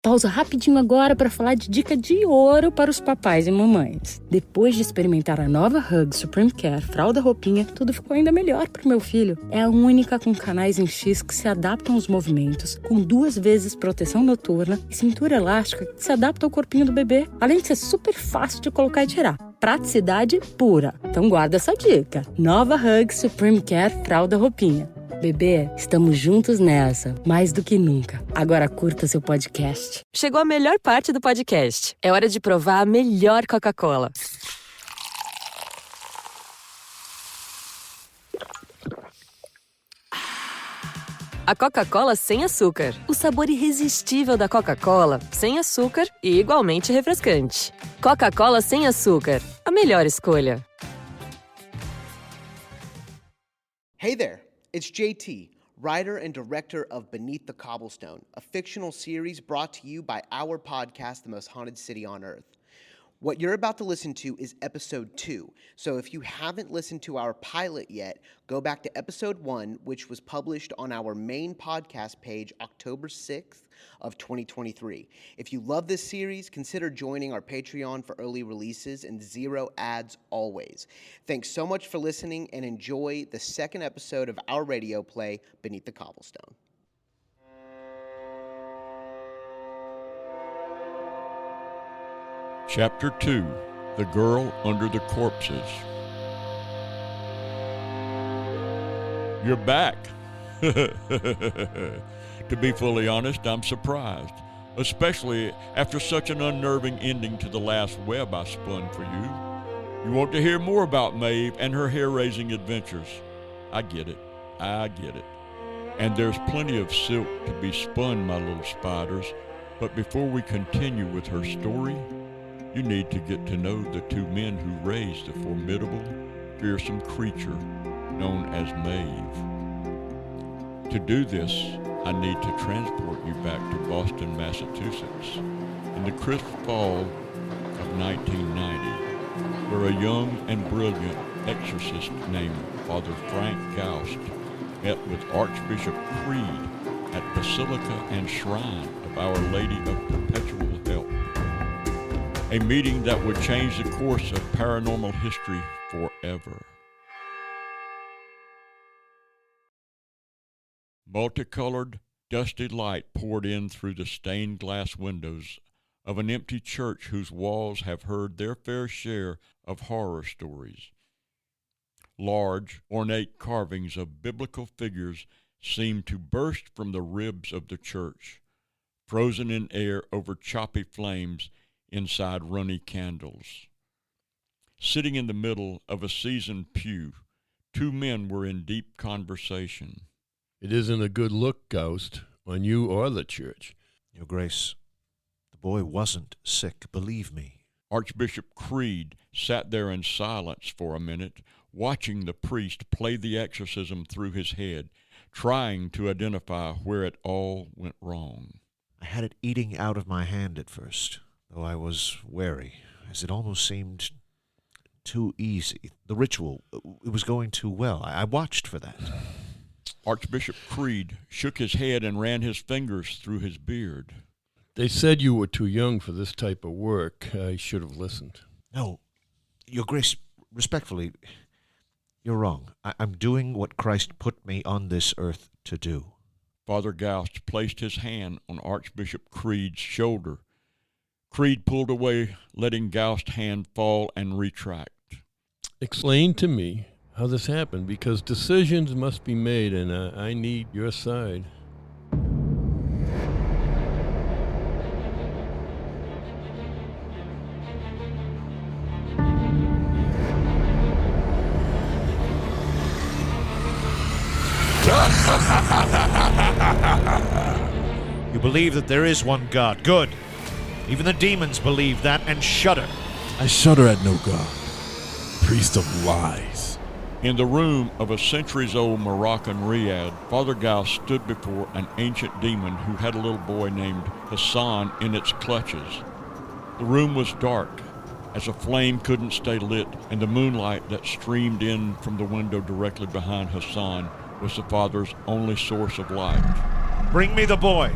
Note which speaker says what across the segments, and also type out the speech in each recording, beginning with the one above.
Speaker 1: Pausa rapidinho agora para falar de dica de ouro para os papais e mamães. Depois de experimentar a nova Hug Supreme Care Fralda Roupinha, tudo ficou ainda melhor pro meu filho. É a única com canais em X que se adaptam aos movimentos, com 2 vezes proteção noturna e cintura elástica que se adapta ao corpinho do bebê, além de ser super fácil de colocar e tirar. Praticidade pura. Então guarda essa dica. Nova Hug Supreme Care Fralda Roupinha. Bebê, estamos juntos nessa, mais do que nunca. Agora curta seu podcast.
Speaker 2: Chegou a melhor parte do podcast. É hora de provar a melhor Coca-Cola. A Coca-Cola sem açúcar. O sabor irresistível da Coca-Cola, sem açúcar e igualmente refrescante. Coca-Cola sem açúcar. A melhor escolha.
Speaker 3: Hey there, it's JT, writer and director of Beneath the Cobblestone, a fictional series brought to you by our podcast, The Most Haunted City on Earth. What you're about to listen to is episode 2, so if you haven't listened to our pilot yet, go back to episode 1, which was published on our main podcast page October 6th of 2023. If you love this series, consider joining our Patreon for early releases and 0 ads always. Thanks so much for listening and enjoy the second episode of our radio play, Beneath the Cobblestone.
Speaker 4: Chapter 2, The Girl Under the Corpses. You're back. To be fully honest, I'm surprised, especially after such an unnerving ending to the last web I spun for you. You want to hear more about Maeve and her hair-raising adventures. I get it. And there's plenty of silk to be spun, my little spiders. But before we continue with her story, you need to get to know the 2 men who raised the formidable, fearsome creature known as Maeve. To do this, I need to transport you back to Boston, Massachusetts, in the crisp fall of 1990, where a young and brilliant exorcist named Father Frank Gaust met with Archbishop Creed at Basilica and Shrine of Our Lady of Perpetual Help. A meeting that would change the course of paranormal history forever. Multicolored, dusty light poured in through the stained glass windows of an empty church whose walls have heard their fair share of horror stories. Large, ornate carvings of biblical figures seemed to burst from the ribs of the church, frozen in air over choppy flames inside runny candles. Sitting in the middle of a seasoned pew, 2 men were in deep conversation.
Speaker 5: It isn't a good look, Gaust, on you or the church.
Speaker 6: Your Grace, the boy wasn't sick, believe me.
Speaker 4: Archbishop Creed sat there in silence for a minute, watching the priest play the exorcism through his head, trying to identify where it all went wrong.
Speaker 6: I had it eating out of my hand at first, though I was wary, as it almost seemed too easy. The ritual, it was going too well. I watched for that.
Speaker 4: Archbishop Creed shook his head and ran his fingers through his beard.
Speaker 5: They said you were too young for this type of work. I should have listened.
Speaker 6: No, Your Grace, respectfully, you're wrong. I'm doing what Christ put me on this earth to do.
Speaker 4: Father Gaust placed his hand on Archbishop Creed's shoulder. Creed pulled away, letting Gaust's hand fall and retract.
Speaker 5: Explain to me how this happened, because decisions must be made, and I need your side.
Speaker 6: You believe that there is one God. Good. Even the demons believe that and shudder.
Speaker 7: I shudder at no God. Priest of lies.
Speaker 4: In the room of a centuries-old Moroccan riad, Father Gaust stood before an ancient demon who had a little boy named Hassan in its clutches. The room was dark, as a flame couldn't stay lit, and the moonlight that streamed in from the window directly behind Hassan was the father's only source of light.
Speaker 6: Bring me the boy.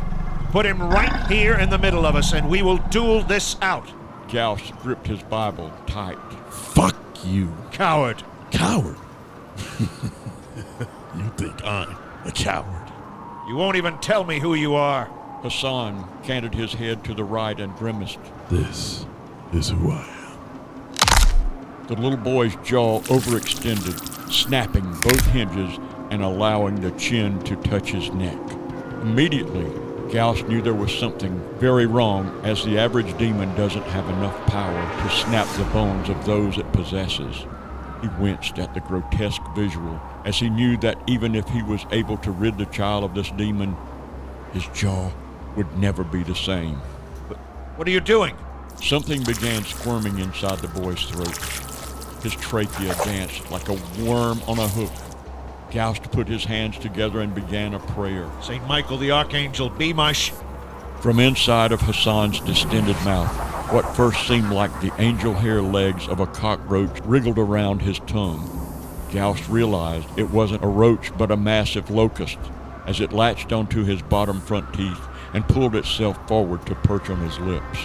Speaker 6: Put him right here in the middle of us, and we will duel this out.
Speaker 4: Gaust gripped his Bible tight.
Speaker 7: Fuck you.
Speaker 6: Coward.
Speaker 7: Coward? You think I'm a coward?
Speaker 6: You won't even tell me who you are.
Speaker 4: Hassan canted his head to the right and grimaced.
Speaker 7: This is who I am.
Speaker 4: The little boy's jaw overextended, snapping both hinges and allowing the chin to touch his neck. Immediately, Gaust knew there was something very wrong, as the average demon doesn't have enough power to snap the bones of those it possesses. He winced at the grotesque visual, as he knew that even if he was able to rid the child of this demon, his jaw would never be the same.
Speaker 6: What are you doing?
Speaker 4: Something began squirming inside the boy's throat. His trachea danced like a worm on a hook. Gaust put his hands together and began a prayer.
Speaker 6: St. Michael the Archangel, be my
Speaker 4: From inside of Hassan's distended mouth, what first seemed like the angel hair legs of a cockroach wriggled around his tongue. Gaust realized it wasn't a roach but a massive locust, as it latched onto his bottom front teeth and pulled itself forward to perch on his lips.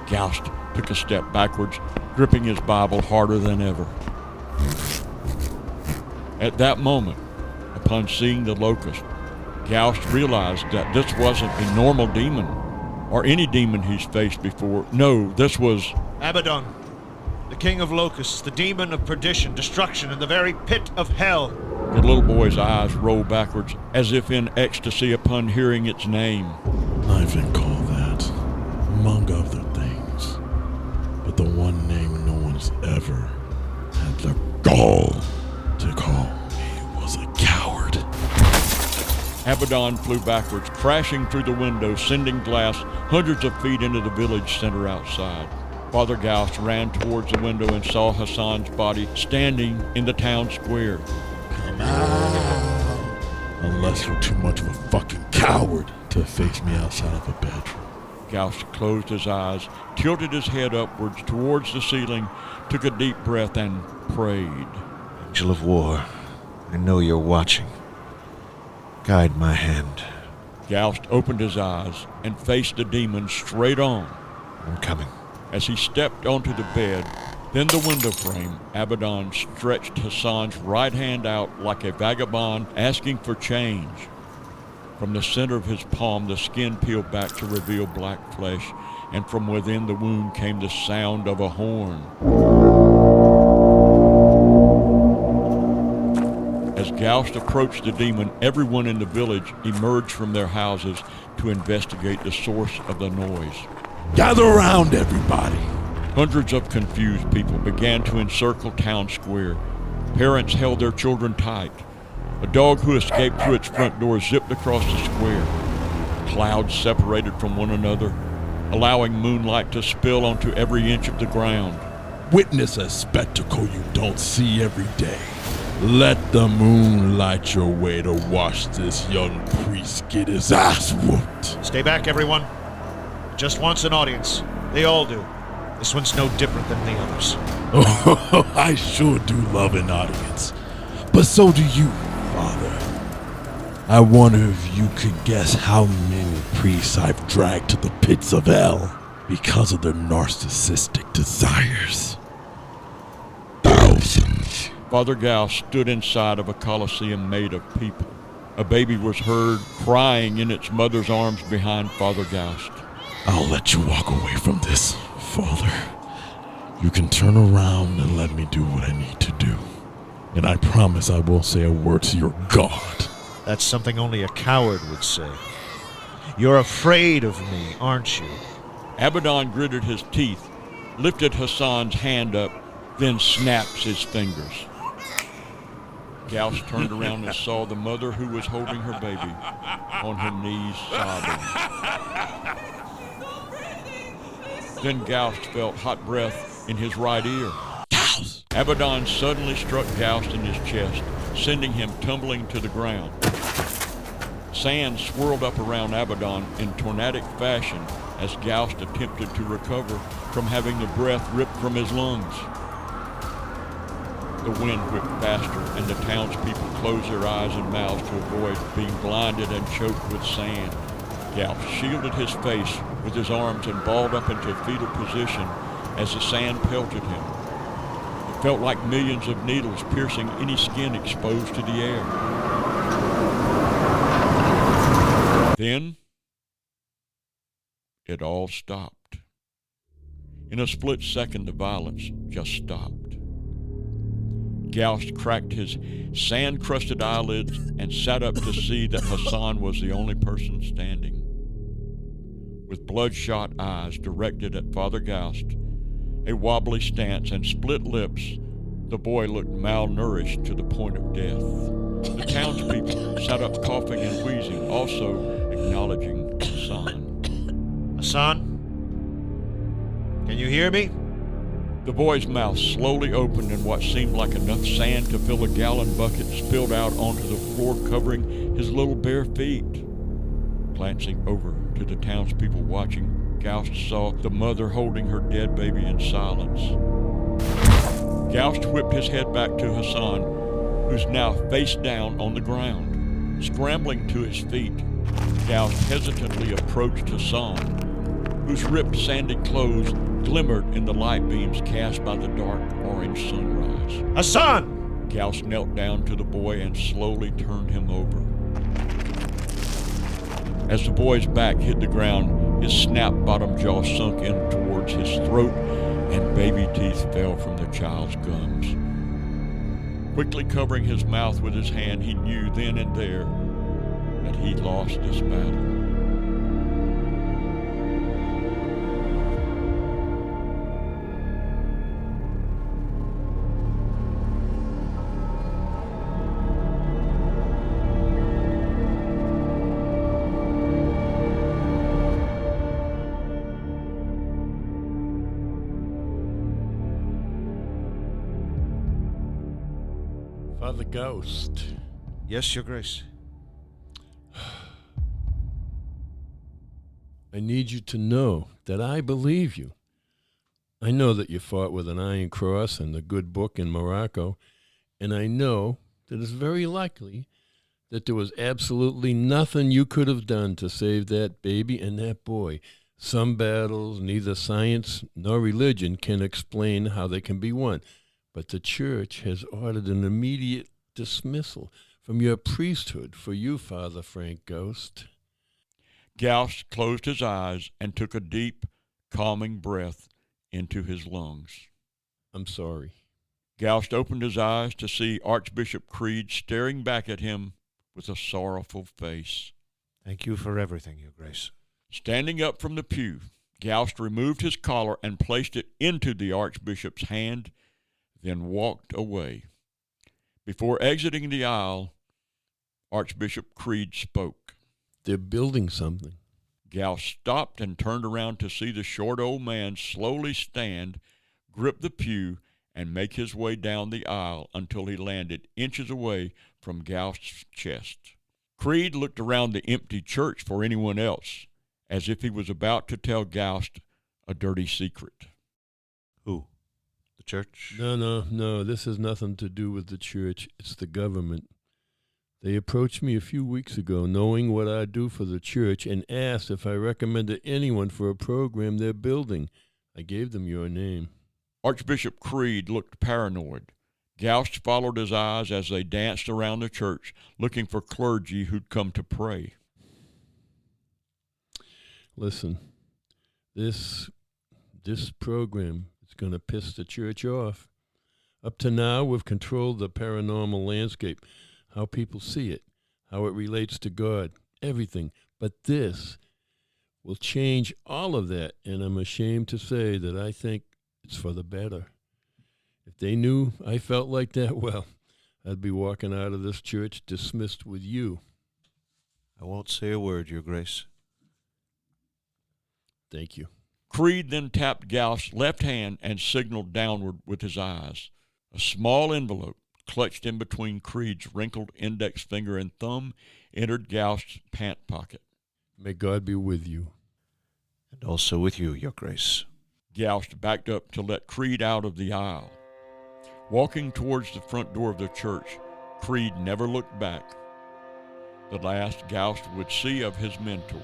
Speaker 4: Gaust took a step backwards, gripping his Bible harder than ever. At that moment, upon seeing the locust, Gaust realized that this wasn't a normal demon, or any demon he's faced before. No, this was
Speaker 6: Abaddon, the king of locusts, the demon of perdition, destruction, and the very pit of hell.
Speaker 4: The little boy's eyes rolled backwards, as if in ecstasy upon hearing its name.
Speaker 7: I've been called that, among other things. But the one name no one's ever had the gall to call me was a coward.
Speaker 4: Abaddon flew backwards, crashing through the window, sending glass hundreds of feet into the village center outside. Father Gaust ran towards the window and saw Hassan's body standing in the town square.
Speaker 7: Come out. Unless you're too much of a fucking coward to face me outside of a bedroom.
Speaker 4: Gaust closed his eyes, tilted his head upwards towards the ceiling, took a deep breath, and prayed.
Speaker 6: Angel of War, I know you're watching. Guide my hand.
Speaker 4: Gaust opened his eyes and faced the demon straight on.
Speaker 6: I'm coming.
Speaker 4: As he stepped onto the bed, then the window frame, Abaddon stretched Hassan's right hand out like a vagabond asking for change. From the center of his palm, the skin peeled back to reveal black flesh, and from within the wound came the sound of a horn. As Gaust approached the demon, everyone in the village emerged from their houses to investigate the source of the noise.
Speaker 7: Gather around, everybody.
Speaker 4: Hundreds of confused people began to encircle town square. Parents held their children tight. A dog who escaped through its front door zipped across the square. Clouds separated from one another, allowing moonlight to spill onto every inch of the ground.
Speaker 7: Witness a spectacle you don't see every day. Let the moon light your way to watch this young priest get his ass whooped.
Speaker 6: Stay back, everyone. Just wants an audience. They all do. This one's no different than the others.
Speaker 7: Oh, I sure do love an audience. But so do you, Father. I wonder if you could guess how many priests I've dragged to the pits of hell because of their narcissistic desires. Thousands.
Speaker 4: Father Gaust stood inside of a coliseum made of people. A baby was heard crying in its mother's arms behind Father Gaust.
Speaker 7: I'll let you walk away from this, Father. You can turn around and let me do what I need to do. And I promise I won't say a word to your God.
Speaker 6: That's something only a coward would say. You're afraid of me, aren't you?
Speaker 4: Abaddon gritted his teeth, lifted Hassan's hand up, then snapped his fingers. Gaust turned around and saw the mother who was holding her baby on her knees sobbing. Then Gaust felt hot breath in his right ear.
Speaker 7: Gaust!
Speaker 4: Abaddon suddenly struck Gaust in his chest, sending him tumbling to the ground. Sand swirled up around Abaddon in tornadic fashion as Gaust attempted to recover from having the breath ripped from his lungs. The wind whipped faster, and the townspeople closed their eyes and mouths to avoid being blinded and choked with sand. Gaust shielded his face with his arms and balled up into a fetal position as the sand pelted him. It felt like millions of needles piercing any skin exposed to the air. Then, it all stopped. In a split second, the violence just stopped. Gaust cracked his sand-crusted eyelids and sat up to see that Hassan was the only person standing. With bloodshot eyes directed at Father Gaust, a wobbly stance, and split lips, the boy looked malnourished to the point of death. The townspeople sat up coughing and wheezing, also acknowledging Hassan.
Speaker 6: Hassan? Can you hear me?
Speaker 4: The boy's mouth slowly opened and what seemed like enough sand to fill a gallon bucket spilled out onto the floor, covering his little bare feet. Glancing over to the townspeople watching, Gaust saw the mother holding her dead baby in silence. Gaust whipped his head back to Hassan, who's now face down on the ground. Scrambling to his feet, Gaust hesitantly approached Hassan, whose ripped, sandy clothes glimmered in the light beams cast by the dark orange sunrise.
Speaker 6: Hassan!
Speaker 4: Gaust knelt down to the boy and slowly turned him over. As the boy's back hit the ground, his snap-bottom jaw sunk in towards his throat, and baby teeth fell from the child's gums. Quickly covering his mouth with his hand, he knew then and there that he'd lost this battle.
Speaker 5: Father Gaust.
Speaker 6: Yes, Your Grace.
Speaker 5: I need you to know that I believe you. I know that you fought with an iron cross and the good book in Morocco, and I know that it's very likely that there was absolutely nothing you could have done to save that baby and that boy. Some battles, neither science nor religion can explain how they can be won. But the church has ordered an immediate dismissal from your priesthood for you, Father Frank Gaust.
Speaker 4: Gaust closed his eyes and took a deep, calming breath into his lungs.
Speaker 5: I'm sorry.
Speaker 4: Gaust opened his eyes to see Archbishop Creed staring back at him with a sorrowful face.
Speaker 6: Thank you for everything, Your Grace.
Speaker 4: Standing up from the pew, Gaust removed his collar and placed it into the Archbishop's hand, then walked away. Before exiting the aisle, Archbishop Creed spoke.
Speaker 5: They're building something.
Speaker 4: Gaust stopped and turned around to see the short old man slowly stand, grip the pew, and make his way down the aisle until he landed inches away from Gaust's chest. Creed looked around the empty church for anyone else, as if he was about to tell Gaust a dirty secret.
Speaker 6: Who? The church?
Speaker 5: No. This has nothing to do with the church. It's the government. They approached me a few weeks ago, knowing what I do for the church, and asked if I recommended anyone for a program they're building. I gave them your name.
Speaker 4: Archbishop Creed looked paranoid. Gaust followed his eyes as they danced around the church, looking for clergy who'd come to pray.
Speaker 5: Listen, this program is going to piss the church off. Up to now, we've controlled the paranormal landscape, how people see it, how it relates to God, everything. But this will change all of that, and I'm ashamed to say that I think it's for the better. If they knew I felt like that, well, I'd be walking out of this church dismissed with you.
Speaker 6: I won't say a word, Your Grace.
Speaker 5: Thank you.
Speaker 4: Creed then tapped Gaust's left hand and signaled downward with his eyes. A small envelope, clutched in between Creed's wrinkled index finger and thumb, entered Gaust's pant pocket.
Speaker 5: May God be with you.
Speaker 6: And also with you, Your Grace.
Speaker 4: Gaust backed up to let Creed out of the aisle. Walking towards the front door of the church, Creed never looked back. The last Gaust would see of his mentor.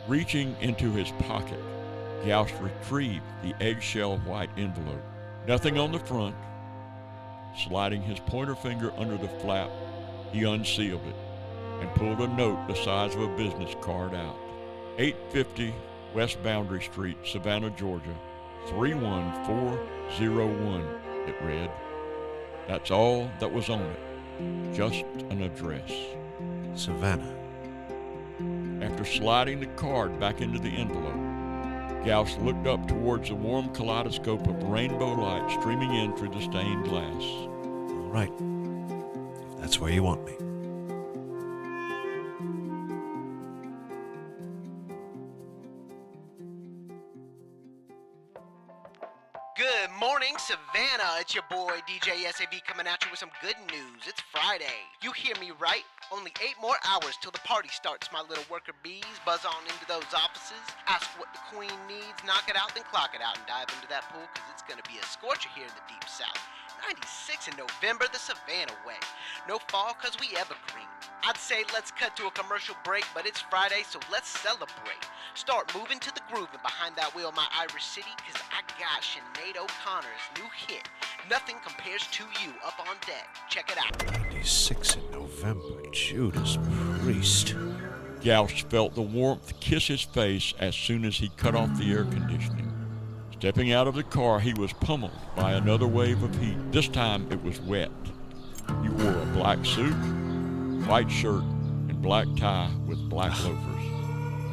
Speaker 4: Reaching into his pocket, Gaust retrieved the eggshell white envelope. Nothing on the front. Sliding his pointer finger under the flap, he unsealed it and pulled a note the size of a business card out. 850 West Boundary Street, Savannah, Georgia, 31401, it read. That's all that was on it, just an address.
Speaker 6: Savannah.
Speaker 4: After sliding the card back into the envelope, Gaust looked up towards the warm kaleidoscope of rainbow light streaming in through the stained glass.
Speaker 6: All right. If that's where you want me.
Speaker 3: Good morning, Savannah. It's your boy, DJ SAV, coming at you with some good news. It's Friday. You hear me right? Only 8 more hours till the party starts, my little worker bees. Buzz on into those offices, ask what the queen needs, knock it out, then clock it out, and dive into that pool, because it's going to be a scorcher here in the deep south. 96 in November, the Savannah way. No fall, because we evergreen. I'd say let's cut to a commercial break, but it's Friday, so let's celebrate. Start moving to the groove and behind that wheel, my Irish city, because I got Sinead O'Connor's new hit, Nothing Compares to You, up on deck. Check it out.
Speaker 6: 96 in November, Judas Priest.
Speaker 4: Gaust felt the warmth kiss his face as soon as he cut off the air conditioning. Stepping out of the car, he was pummeled by another wave of heat. This time it was wet. He wore a black suit, white shirt, and black tie with black loafers.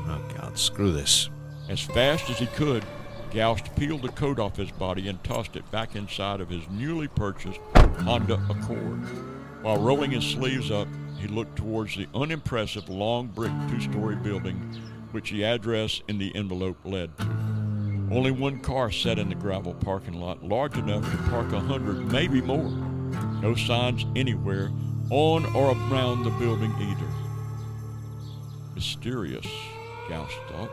Speaker 6: Oh, God, screw this.
Speaker 4: As fast as he could, Gaust peeled the coat off his body and tossed it back inside of his newly purchased Honda Accord. While rolling his sleeves up, he looked towards the unimpressive long brick 2-story building which the address in the envelope led to. Only one car sat in the gravel parking lot, large enough to park 100, maybe more. No signs anywhere on or around the building either. Mysterious, Gaust thought.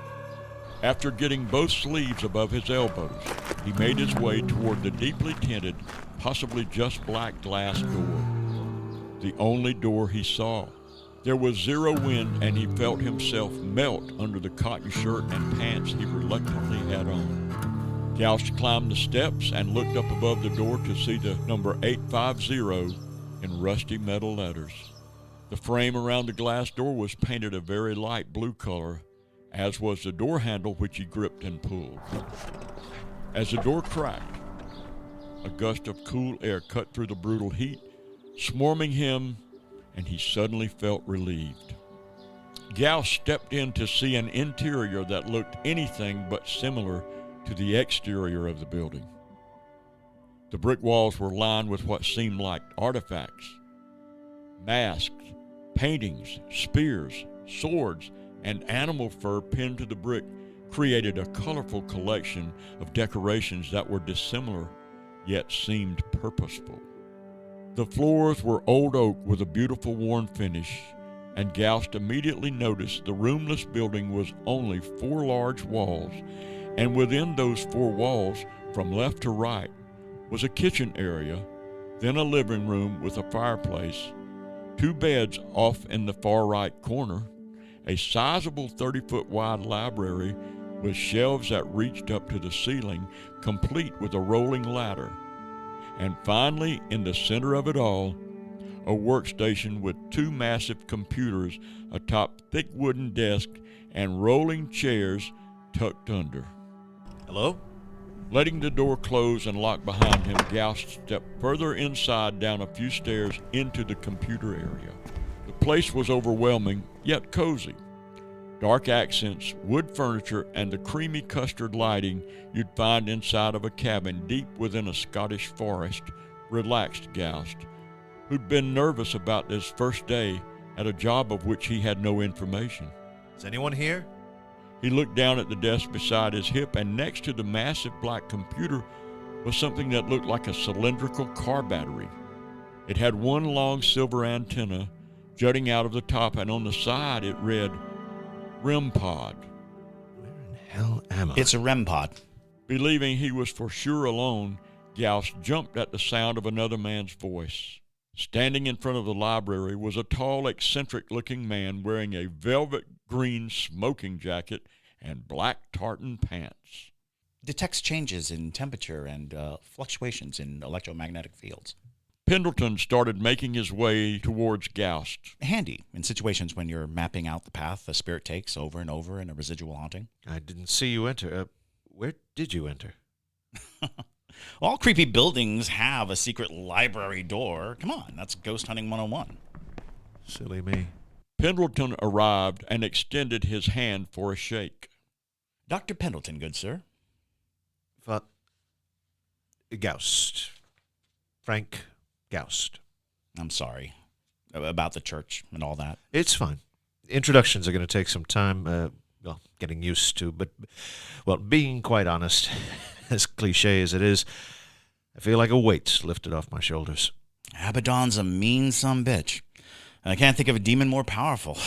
Speaker 4: After getting both sleeves above his elbows, he made his way toward the deeply tinted, possibly just black glass door. The only door he saw. There was zero wind, and he felt himself melt under the cotton shirt and pants he reluctantly had on. Gaust climbed the steps and looked up above the door to see the number 850 in rusty metal letters. The frame around the glass door was painted a very light blue color, as was the door handle which he gripped and pulled. As the door cracked, a gust of cool air cut through the brutal heat, swarming him, and he suddenly felt relieved. Gaust stepped in to see an interior that looked anything but similar to the exterior of the building. The brick walls were lined with what seemed like artifacts, masks, paintings, spears, swords, and animal fur pinned to the brick created a colorful collection of decorations that were dissimilar yet seemed purposeful. The floors were old oak with a beautiful worn finish, and Gaust immediately noticed the roomless building was only 4 large walls, and within those 4 walls, from left to right, was a kitchen area, then a living room with a fireplace, 2 beds off in the far right corner, a sizable 30-foot wide library with shelves that reached up to the ceiling, complete with a rolling ladder. And finally, in the center of it all, a workstation with 2 massive computers atop thick wooden desks and rolling chairs tucked under.
Speaker 6: Hello?
Speaker 4: Letting the door close and lock behind him, Gaust stepped further inside down a few stairs into the computer area. The place was overwhelming, yet cozy. Dark accents, wood furniture, and the creamy custard lighting you'd find inside of a cabin deep within a Scottish forest relaxed Gaust, who'd been nervous about this first day at a job of which he had no information.
Speaker 6: Is anyone here?
Speaker 4: He looked down at the desk beside his hip, and next to the massive black computer was something that looked like a cylindrical car battery. It had 1 long silver antenna jutting out of the top, and on the side it read, REM pod.
Speaker 6: Where in hell am I?
Speaker 8: It's a REM pod.
Speaker 4: Believing he was for sure alone, Gaust jumped at the sound of another man's voice. Standing in front of the library was a tall, eccentric-looking man wearing a velvet green smoking jacket and black tartan pants.
Speaker 8: Detects changes in temperature and fluctuations in electromagnetic fields.
Speaker 4: Pendleton started making his way towards Gaust.
Speaker 8: Handy in situations when you're mapping out the path a spirit takes over and over in a residual haunting.
Speaker 6: I didn't see you enter. Where did you enter?
Speaker 8: All creepy buildings have a secret library door. Come on, that's ghost hunting 101.
Speaker 6: Silly me.
Speaker 4: Pendleton arrived and extended his hand for a shake.
Speaker 8: Dr. Pendleton, good sir.
Speaker 6: Gaust. Frank Gaust.
Speaker 8: I'm sorry about the church and all that.
Speaker 6: It's fine. Introductions are going to take some time, getting used to. But, being quite honest, as cliche as it is, I feel like a weight's lifted off my shoulders.
Speaker 8: Abaddon's a mean sumbitch. I can't think of a demon more powerful.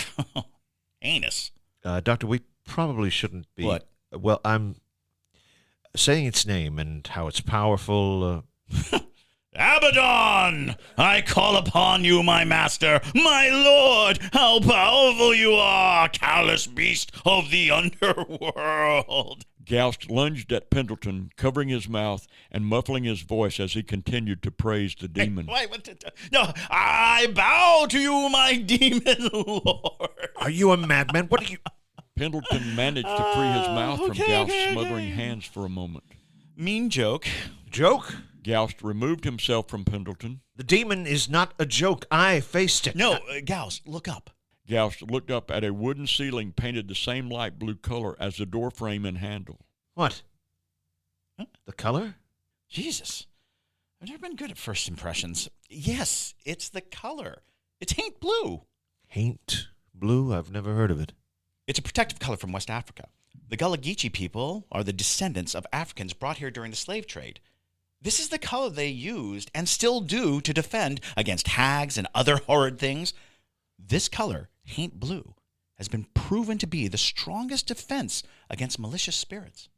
Speaker 8: Anus.
Speaker 6: Doctor, we probably shouldn't be...
Speaker 8: What?
Speaker 6: Well, I'm saying its name and how it's powerful...
Speaker 8: Abaddon! I call upon you, my master, my lord! How powerful you are, callous beast of the underworld!
Speaker 4: Gaust lunged at Pendleton, covering his mouth and muffling his voice as he continued to praise the demon.
Speaker 8: Hey, no, I bow to you, my demon lord!
Speaker 6: Are you a madman? What are you...
Speaker 4: Pendleton managed to free his mouth from Gaust's smothering hands for a moment.
Speaker 8: Mean joke.
Speaker 6: Joke?
Speaker 4: Gaust removed himself from Pendleton.
Speaker 6: The demon is not a joke. I faced it.
Speaker 8: No, Gaust, look up.
Speaker 4: Gaust looked up at a wooden ceiling painted the same light blue color as the door frame and handle.
Speaker 6: What? Huh? The color?
Speaker 8: Jesus. I've never been good at first impressions. Yes, it's the color. It's haint blue.
Speaker 6: Haint blue? I've never heard of it.
Speaker 8: It's a protective color from West Africa. The Gullah Geechee people are the descendants of Africans brought here during the slave trade. This is the color they used and still do to defend against hags and other horrid things. This color, haint blue, has been proven to be the strongest defense against malicious spirits.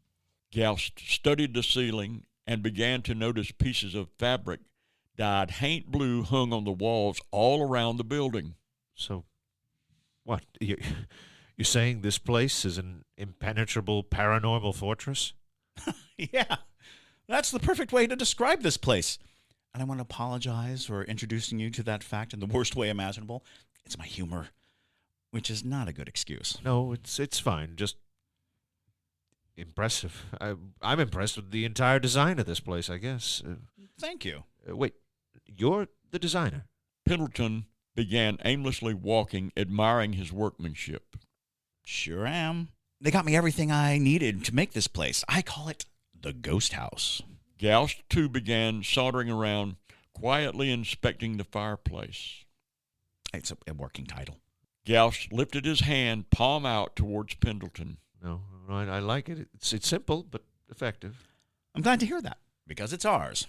Speaker 4: Gaust studied the ceiling and began to notice pieces of fabric dyed haint blue hung on the walls all around the building.
Speaker 6: So, what? You're saying this place is an impenetrable paranormal fortress?
Speaker 8: Yeah, that's the perfect way to describe this place. And I want to apologize for introducing you to that fact in the worst way imaginable. It's my humor, which is not a good excuse.
Speaker 6: No, it's fine. Just impressive. I'm impressed with the entire design of this place, I guess.
Speaker 8: Thank you.
Speaker 6: Wait, you're the designer?
Speaker 4: Pendleton began aimlessly walking, admiring his workmanship.
Speaker 8: Sure am. They got me everything I needed to make this place. I call it the ghost house.
Speaker 4: Gaust, too, began sauntering around, quietly inspecting the fireplace.
Speaker 8: It's a working title.
Speaker 4: Gaust lifted his hand, palm out, towards Pendleton.
Speaker 6: No, I like it. It's simple, but effective.
Speaker 8: I'm glad to hear that, because it's ours.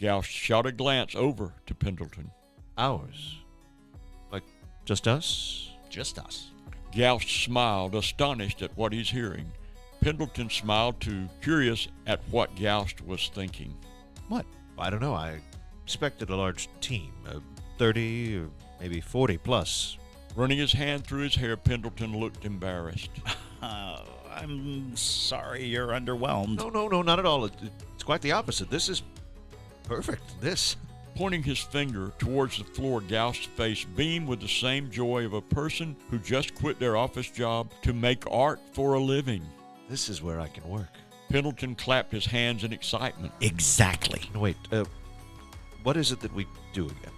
Speaker 4: Gaust shot a glance over to Pendleton.
Speaker 6: Ours? Like, just us?
Speaker 8: Just us.
Speaker 4: Gaust smiled, astonished at what he's hearing. Pendleton smiled too, curious at what Gaust was thinking.
Speaker 6: What? I don't know. I expected a large team, 30 or maybe 40 plus.
Speaker 4: Running his hand through his hair, Pendleton looked embarrassed.
Speaker 8: I'm sorry you're underwhelmed.
Speaker 6: No, not at all. It's quite the opposite. This is perfect. This.
Speaker 4: Pointing his finger towards the floor, Gaust's face beamed with the same joy of a person who just quit their office job to make art for a living.
Speaker 6: This is where I can work.
Speaker 4: Pendleton clapped his hands in excitement.
Speaker 8: Exactly.
Speaker 6: No, wait, what is it that we do again?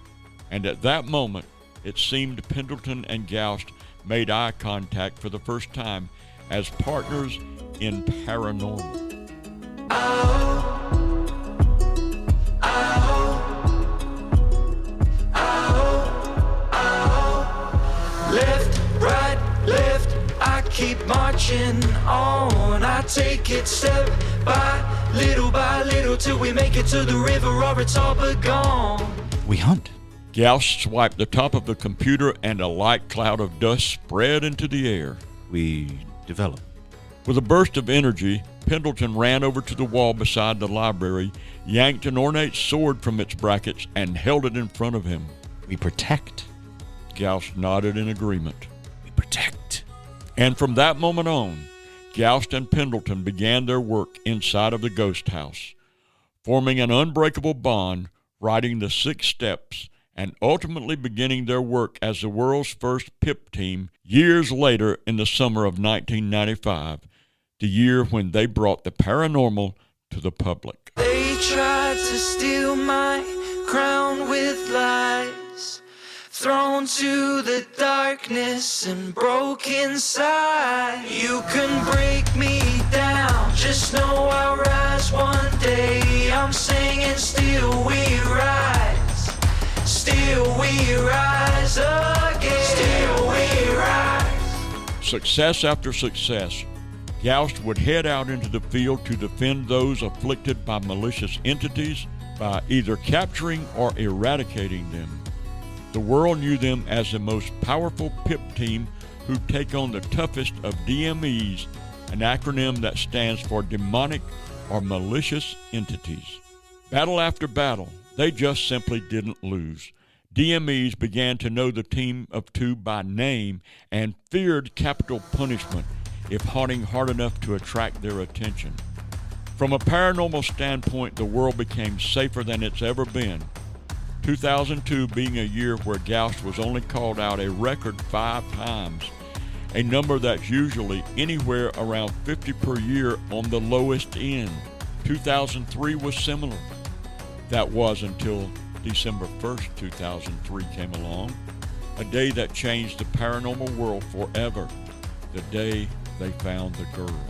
Speaker 4: And at that moment, it seemed Pendleton and Gaust made eye contact for the first time as partners in paranormal.
Speaker 9: Left, right, left, I keep marching on. I take it step by little till we make it to the river or it's all but gone.
Speaker 8: We hunt.
Speaker 4: Gaust swiped the top of the computer and a light cloud of dust spread into the air.
Speaker 6: We develop.
Speaker 4: With a burst of energy, Pendleton ran over to the wall beside the library, yanked an ornate sword from its brackets, and held it in front of him.
Speaker 8: We protect.
Speaker 4: Gaust nodded in agreement.
Speaker 8: We protect.
Speaker 4: And from that moment on, Gaust and Pendleton began their work inside of the ghost house, forming an unbreakable bond, writing the 6 steps, and ultimately beginning their work as the world's first PIP team years later in the summer of 1995, the year when they brought the paranormal to the public.
Speaker 9: They tried to steal my crown with lies, thrown to the darkness and broke inside. You can break me down, just know I'll rise one day. I'm singing, still we rise, still we rise again, still we rise.
Speaker 4: Success after success, Gaust would head out into the field to defend those afflicted by malicious entities by either capturing or eradicating them. The world knew them as the most powerful PIP team who'd take on the toughest of DMEs, an acronym that stands for demonic or malicious entities. Battle after battle, they just simply didn't lose. DMEs began to know the team of 2 by name and feared capital punishment if haunting hard enough to attract their attention. From a paranormal standpoint, the world became safer than it's ever been. 2002 being a year where Gaust was only called out a record 5 times, a number that's usually anywhere around 50 per year on the lowest end. 2003 was similar. That was until December 1st, 2003 came along, a day that changed the paranormal world forever, the day they found the girl.